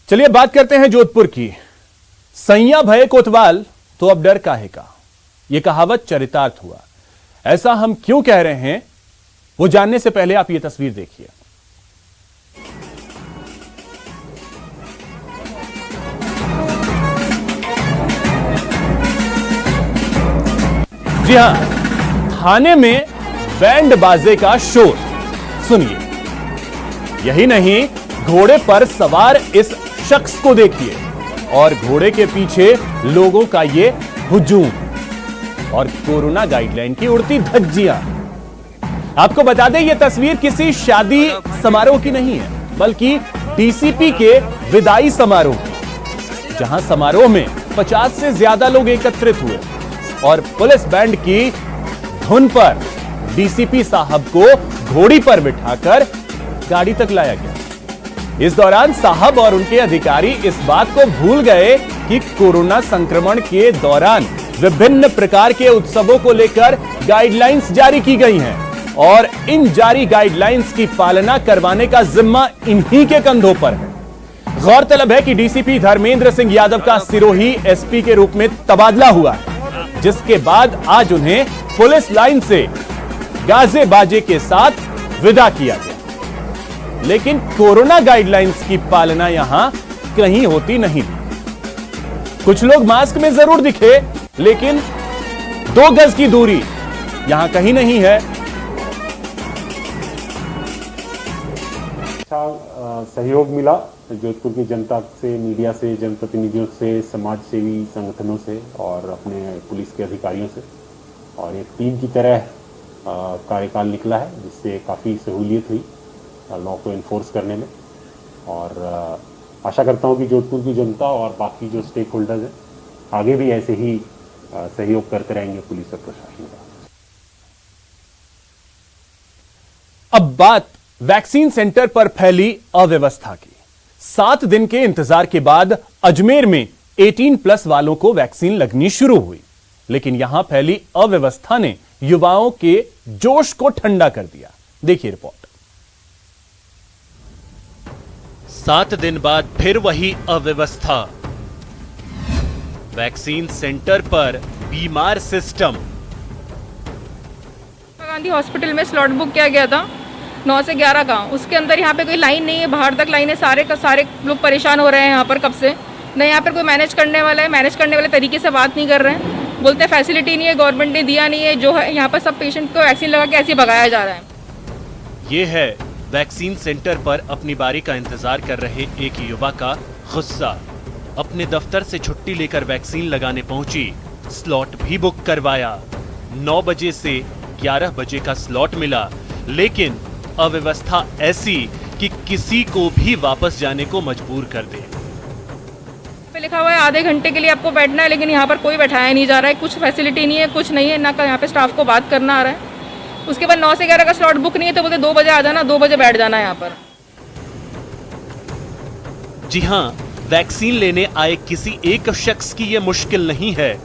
चलिए बात करते हैं जोधपुर की। सैया भय कोतवाल तो अब डर काहे का, यह कहावत चरितार्थ हुआ। ऐसा हम क्यों कह रहे हैं वो जानने से पहले आप ये तस्वीर देखिए। जी हां, थाने में बैंड बाजे का शोर सुनिए। यही नहीं, घोड़े पर सवार इस शख्स को देखिए और घोड़े के पीछे लोगों का ये हुजूम और कोरोना गाइडलाइन की उड़ती धज्जियां। आपको बता दें, यह तस्वीर किसी शादी समारोह की नहीं है, बल्कि डीसीपी के विदाई समारोह की, जहां समारोह में 50 से ज्यादा लोग एकत्रित हुए और पुलिस बैंड की धुन पर डीसीपी साहब को घोड़ी पर बिठाकर गाड़ी तक लाया गया। इस दौरान साहब और उनके अधिकारी इस बात को भूल गए कि कोरोना संक्रमण के दौरान विभिन्न प्रकार के उत्सवों को लेकर गाइडलाइंस जारी की गई हैं और इन जारी गाइडलाइंस की पालना करवाने का जिम्मा इन्हीं के कंधों पर है। गौरतलब है कि डीसीपी धर्मेंद्र सिंह यादव का सिरोही एसपी के रूप में तबादला हुआ है, जिसके बाद आज उन्हें पुलिस लाइन से गाजे बाजे के साथ विदा किया गया। लेकिन कोरोना गाइडलाइंस की पालना यहां कहीं होती नहीं। कुछ लोग मास्क में जरूर दिखे, लेकिन 2 गज की दूरी यहां कहीं नहीं है। अच्छा सहयोग मिला जोधपुर की जनता से, मीडिया से, जनप्रतिनिधियों से, समाज सेवी संगठनों से और अपने पुलिस के अधिकारियों से, और एक टीम की तरह कार्यकाल निकला है, जिससे काफ़ी सहूलियत हुई लॉ को इन्फोर्स करने में। और आशा करता हूं कि जोधपुर की जनता और बाकी जो स्टेक होल्डर्स हैं आगे भी ऐसे ही सहयोग करते रहेंगे पुलिस और प्रशासन का। अब बात वैक्सीन सेंटर पर फैली अव्यवस्था की। 7 दिन के इंतजार के बाद अजमेर में 18+ वालों को वैक्सीन लगनी शुरू हुई, लेकिन यहां फैली अव्यवस्था ने युवाओं के जोश को ठंडा कर दिया। देखिए रिपोर्ट। 7 दिन बाद फिर वही अव्यवस्था। वैक्सीन सेंटर पर बीमार सिस्टम। गांधी हॉस्पिटल में स्लॉट बुक किया गया था 9 से 11 का। उसके अंदर यहाँ पे कोई लाइन नहीं है, बाहर तक लाइन है। सारे लोग परेशान हो रहे हैं यहाँ पर कब से। न यहाँ पर कोई मैनेज करने वाला है, मैनेज करने वाले तरीके से बात नहीं कर रहे हैं। बोलते हैं फैसिलिटी नहीं है, गवर्नमेंट ने दिया नहीं है। जो है यहाँ पर सब पेशेंट को वैक्सीन लगा के ऐसे भगाया जा रहा है। ये है वैक्सीन सेंटर पर अपनी बारी का इंतजार कर रहे एक युवा का गुस्सा। अपने दफ्तर से छुट्टी लेकर वैक्सीन लगाने पहुंची, स्लॉट भी बुक करवाया। 9 बजे से 11 बजे का स्लॉट मिला, लेकिन अव्यवस्था ऐसी कि किसी को भी वापस जाने को मजबूर कर दे। लिखा हुआ है आधे घंटे के लिए आपको बैठना है, लेकिन यहाँ पर कोई बैठाया नहीं जा रहा है। कुछ फैसिलिटी नहीं है, कुछ नहीं है, ना यहाँ पे स्टाफ को बात करना आ रहा है। उसके बाद 9 से 11 का स्लॉट बुक नहीं है, तो बोलते 2 बजे आ जाना, 2 बजे बैठ जाना यहाँ पर। जी हां, वैक्सीन लेने आए किसी एक शख्स की यह मुश्किल नहीं है।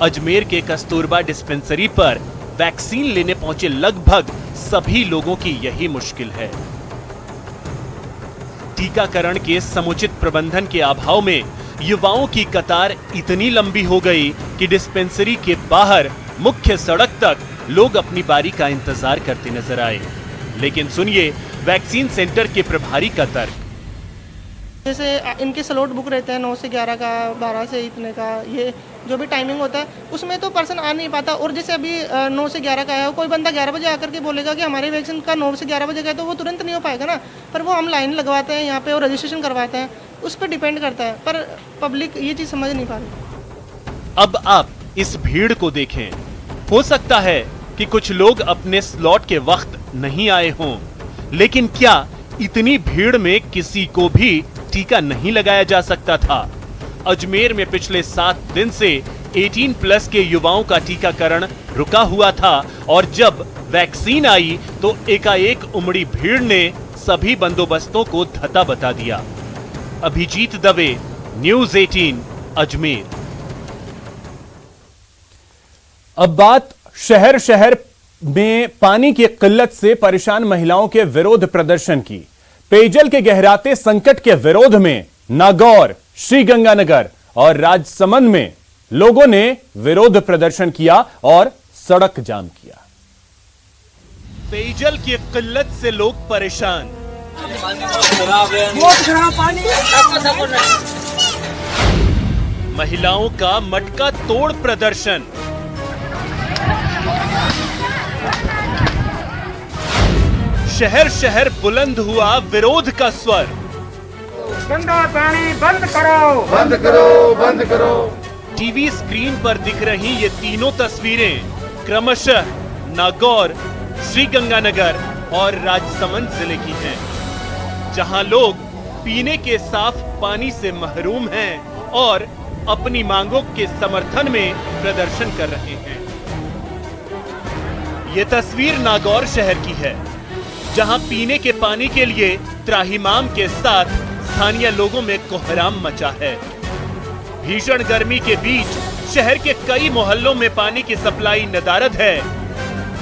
अजमेर के कस्तूरबा डिस्पेंसरी पर वैक्सीन लेने पहुंचे लगभग सभी लोगों की यही मुश्किल है। टीकाकरण के समुचित प्रबंधन के अभाव में युवाओं की कतार इतनी लंबी हो गई कि डिस्पेंसरी के बाहर मुख्य सड़क तक लोग अपनी बारी का इंतजार करते नजर आए। लेकिन सुनिए वैक्सीन सेंटर के प्रभारी का तर्क। जैसे इनके स्लॉट बुक रहते हैं 9 से 11 का, 12 से इतने का, ये जो भी टाइमिंग होता है उसमें तो पर्सन आ नहीं पाता। और जैसे अभी 9 से 11 का है, कोई बंदा 11 बजे आकर के बोलेगा कि हमारे वैक्सीन का 9 से 11 बजे का है, तो वो तुरंत नहीं हो पाएगा ना। पर वो हम लाइन लगवाते हैं यहाँ पे और रजिस्ट्रेशन करवाते हैं, उस पर डिपेंड करता है। पर पब्लिक ये चीज़ समझ नहीं पा रही। अब आप इस भीड़ को देखें। हो सकता है कि कुछ लोग अपने स्लॉट के वक्त नहीं आए हों, लेकिन क्या इतनी भीड़ में किसी को भी टीका नहीं लगाया जा सकता था? अजमेर में पिछले 7 दिन से 18+ के युवाओं का टीकाकरण रुका हुआ था और जब वैक्सीन आई तो एकाएक उमड़ी भीड़ ने सभी बंदोबस्तों को धता बता दिया। अभिजीत दवे, न्यूज़ 18, अजमेर। अब बात शहर में पानी की किल्लत से परेशान महिलाओं के विरोध प्रदर्शन की। पेयजल के गहराते संकट के विरोध में नागौर, श्रीगंगानगर और राजसमंद में लोगों ने विरोध प्रदर्शन किया और सड़क जाम किया। पेयजल की किल्लत से लोग परेशान। महिलाओं का मटका तोड़ प्रदर्शन। शहर शहर बुलंद हुआ विरोध का स्वर। गंदा पानी बंद करो, बंद करो, बंद करो। टीवी स्क्रीन पर दिख रही ये तीनों तस्वीरें क्रमशः नागौर, श्रीगंगानगर और राजसमंद जिले की हैं, जहां लोग पीने के साफ पानी से महरूम हैं और अपनी मांगों के समर्थन में प्रदर्शन कर रहे हैं। ये तस्वीर नागौर शहर की है, जहां पीने के पानी के लिए त्राहिमाम के साथ स्थानीय लोगों में कोहराम मचा है। भीषण गर्मी के बीच शहर के कई मोहल्लों में पानी की सप्लाई नदारद है।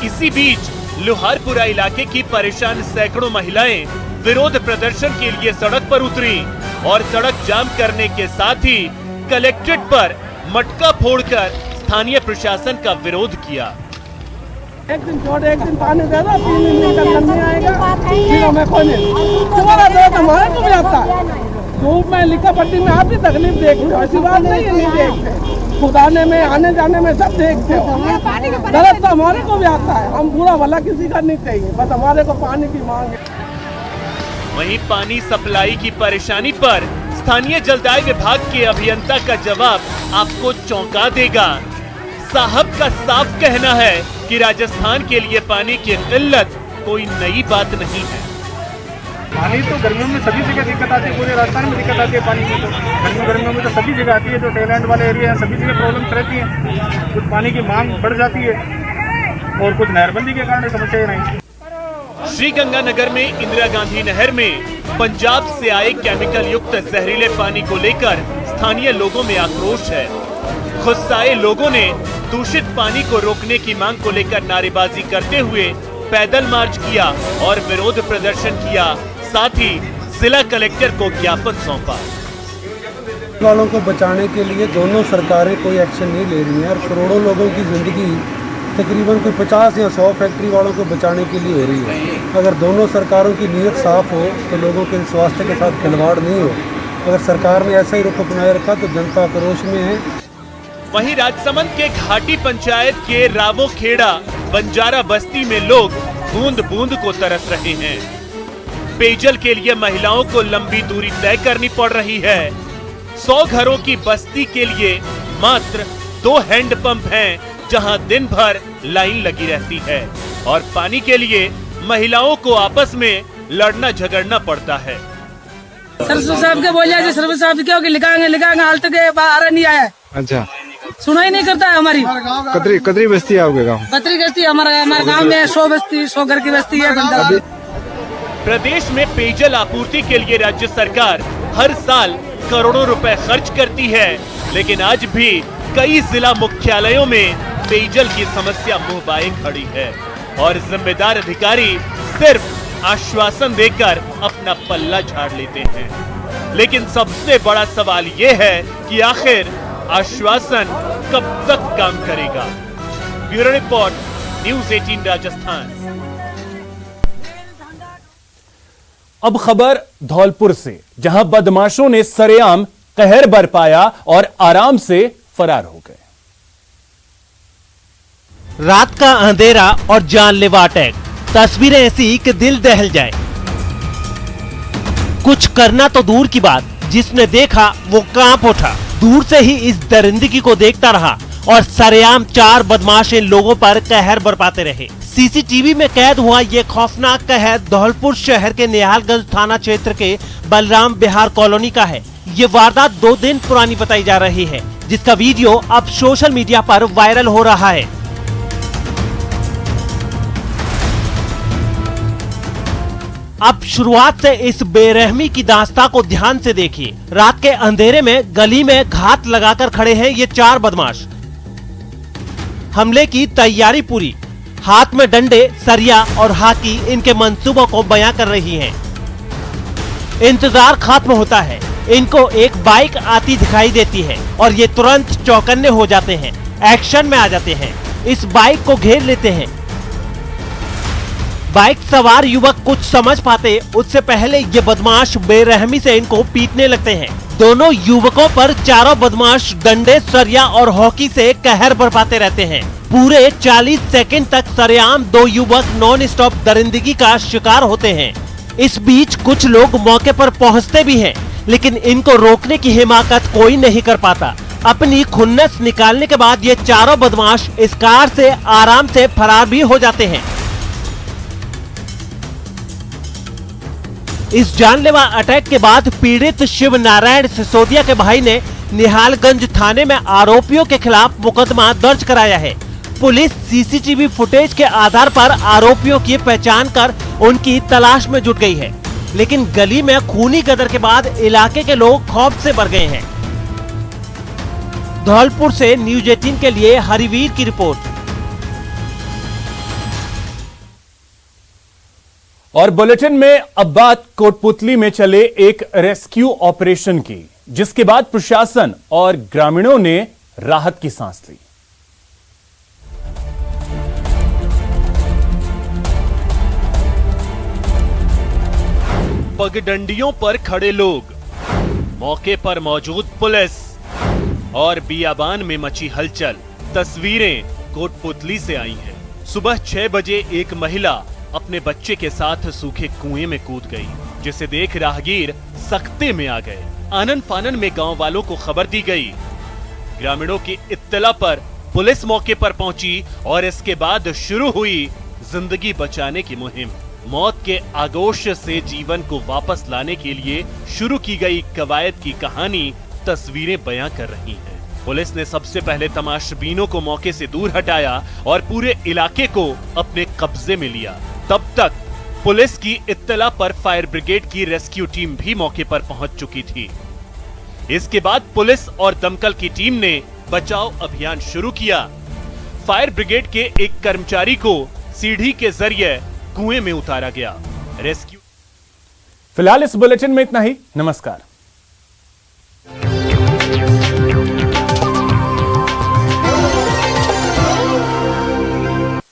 इसी बीच लोहारपुरा इलाके की परेशान सैकड़ों महिलाएं विरोध प्रदर्शन के लिए सड़क पर उतरी और सड़क जाम करने के साथ ही कलेक्ट्रेट पर मटका फोड़कर स्थानीय प्रशासन का विरोध किया। एक दिन छोड़ एक दिन पानी दे दो, 3 दिन तक नहीं आएगा, फिर हमें कोई नहीं। तुम्हारा दोस्त हमारे को भी आता है। धूप में लिखा पट्टी में आप भी तकलीफ देखते हो, ऐसी बात नहीं है नहीं देखते। खुदाने में आने जाने में सब देखते हो। दर्द तो हमारे को भी आता है, हम बुरा भला किसी का नहीं चाहिए, बस हमारे को पानी की मांग है। वहीं पानी सप्लाई की परेशानी पर स्थानीय जलदाय विभाग के अभियंता का जवाब आपको चौंका देगा। साहब का साफ कहना है कि राजस्थान के लिए पानी की किल्लत कोई नई बात नहीं है। पानी तो गर्मियों में सभी जगह दिक्कत आती है, पूरे राजस्थान में दिक्कत आती है पानी की। तो गर्मियों में तो सभी जगह आती है, जो टेलैंड वाले एरिया है सभी जगह प्रॉब्लम्स रहती हैं। कुछ पानी की मांग बढ़ जाती है और कुछ नहरबंदी के कारण समस्या नहीं। श्रीगंगानगर में इंदिरा गांधी नहर में पंजाब से आए केमिकल युक्त जहरीले पानी को लेकर स्थानीय लोगों में आक्रोश है। गुस्साए लोगों ने दूषित पानी को रोकने की मांग को लेकर नारेबाजी करते हुए पैदल मार्च किया और विरोध प्रदर्शन किया। साथ ही जिला कलेक्टर को ज्ञापन सौंपा। वालों को बचाने के लिए दोनों सरकारें कोई एक्शन नहीं ले रही हैं और करोड़ों लोगों की जिंदगी तकरीबन कोई 50 या 100 फैक्ट्री वालों को बचाने के लिए हो रही है। अगर दोनों सरकारों की नीयत साफ हो तो लोगों के स्वास्थ्य के साथ खिलवाड़ नहीं हो। अगर सरकार ने ऐसा ही रुख अपनाए रखा तो जनता आक्रोश में है। वहीं राजसमंद के घाटी पंचायत के रावोखेड़ा बंजारा बस्ती में लोग बूंद बूंद को तरस रहे हैं। पेयजल के लिए महिलाओं को लंबी दूरी तय करनी पड़ रही है। 100 घरों की बस्ती के लिए मात्र 2 हैंडपंप हैं, जहां दिन भर लाइन लगी रहती है और पानी के लिए महिलाओं को आपस में लड़ना झगड़ना पड़ता है। सरसों साहब के बोलिया जी, सरसों साहब क्यों कि लिखाएंगे हाल तक बाहर नहीं आया। अच्छा, सुना ही नहीं करता है। हमारी कतरी बस्ती है आपके गाँव? कतरी बस्ती हमारे गाँव में 100 घर की बस्ती है। प्रदेश में पेयजल आपूर्ति के लिए राज्य सरकार हर साल करोड़ों रुपए खर्च करती है, लेकिन आज भी कई जिला मुख्यालयों में पेयजल की समस्या मुंह बाए खड़ी है और जिम्मेदार अधिकारी सिर्फ आश्वासन देकर अपना पल्ला झाड़ लेते हैं। लेकिन सबसे बड़ा सवाल ये है कि आखिर आश्वासन कब तक काम करेगा। Bureau report, news 18 Rajasthan. अब खबर धौलपुर से, जहां बदमाशों ने सरेआम कहर बरपाया और आराम से फरार हो गए। रात का अंधेरा और जानलेवा अटैक, तस्वीरें ऐसी कि दिल दहल जाए। कुछ करना तो दूर की बात, जिसने देखा वो कांप उठा। दूर से ही इस दरिंदगी को देखता रहा और सरेआम 4 बदमाश इन लोगों पर कहर बरपाते रहे। सीसीटीवी में कैद हुआ ये खौफनाक कहर धौलपुर शहर के निहालगंज थाना क्षेत्र के बलराम बिहार कॉलोनी का है। ये वारदात 2 दिन पुरानी बताई जा रही है, जिसका वीडियो अब सोशल मीडिया पर वायरल हो रहा है। अब शुरुआत से इस बेरहमी की दास्तां को ध्यान से देखिए। रात के अंधेरे में गली में घात लगाकर खड़े हैं ये 4 बदमाश। हमले की तैयारी पूरी, हाथ में डंडे, सरिया और हाकी इनके मंसूबों को बयां कर रही हैं। इंतजार खत्म होता है इनको एक बाइक आती दिखाई देती है और ये तुरंत चौकन्ने हो जाते हैं, एक्शन में आ जाते हैं, इस बाइक को घेर लेते हैं। बाइक सवार युवक कुछ समझ पाते उससे पहले ये बदमाश बेरहमी से इनको पीटने लगते हैं। दोनों युवकों पर चारों बदमाश डंडे, सरिया और हॉकी से कहर बरपाते रहते हैं। पूरे 40 सेकंड तक सरेआम दो युवक नॉन स्टॉप दरिंदगी का शिकार होते हैं। इस बीच कुछ लोग मौके पर पहुंचते भी हैं, लेकिन इनको रोकने की हिमाकत कोई नहीं कर पाता। अपनी खुन्नस निकालने के बाद ये चारों बदमाश इस कार से आराम से फरार भी हो जाते हैं। इस जानलेवा अटैक के बाद पीड़ित शिव नारायण सिसोदिया के भाई ने निहालगंज थाने में आरोपियों के खिलाफ मुकदमा दर्ज कराया है। पुलिस सीसीटीवी फुटेज के आधार पर आरोपियों की पहचान कर उनकी तलाश में जुट गई है, लेकिन गली में खूनी गदर के बाद इलाके के लोग खौफ से भर गए हैं। धौलपुर से न्यूज 18 के लिए हरिवीर की रिपोर्ट। और बुलेटिन में अब बात कोटपुतली में चले एक रेस्क्यू ऑपरेशन की, जिसके बाद प्रशासन और ग्रामीणों ने राहत की सांस ली। पगडंडियों पर खड़े लोग, मौके पर मौजूद पुलिस और बियाबान में मची हलचल। तस्वीरें कोटपुतली से आई हैं। सुबह 6 बजे एक महिला अपने बच्चे के साथ सूखे कुएं में कूद गई, जिसे देख राहगीर सख्ते में आ गए। आनन फानन में गांव वालों को खबर दी गई। ग्रामीणों की इत्तला पर पुलिस मौके पर पहुंची और इसके बाद शुरू हुई जिंदगी बचाने की मुहिम। मौत के आगोश से जीवन को वापस लाने के लिए शुरू की गई कवायद की कहानी तस्वीरें बयां कर रही हैं। पुलिस ने सबसे पहले तमाशबीनों को मौके से दूर हटाया और पूरे इलाके को अपने कब्जे में लिया। तब तक पुलिस की इत्तला पर फायर ब्रिगेड की रेस्क्यू टीम भी मौके पर पहुंच चुकी थी। इसके बाद पुलिस और दमकल की टीम ने बचाव अभियान शुरू किया। फायर ब्रिगेड के एक कर्मचारी को सीढ़ी के जरिए कुएं में उतारा गया। रेस्क्यू। फिलहाल इस बुलेटिन में इतना ही। नमस्कार।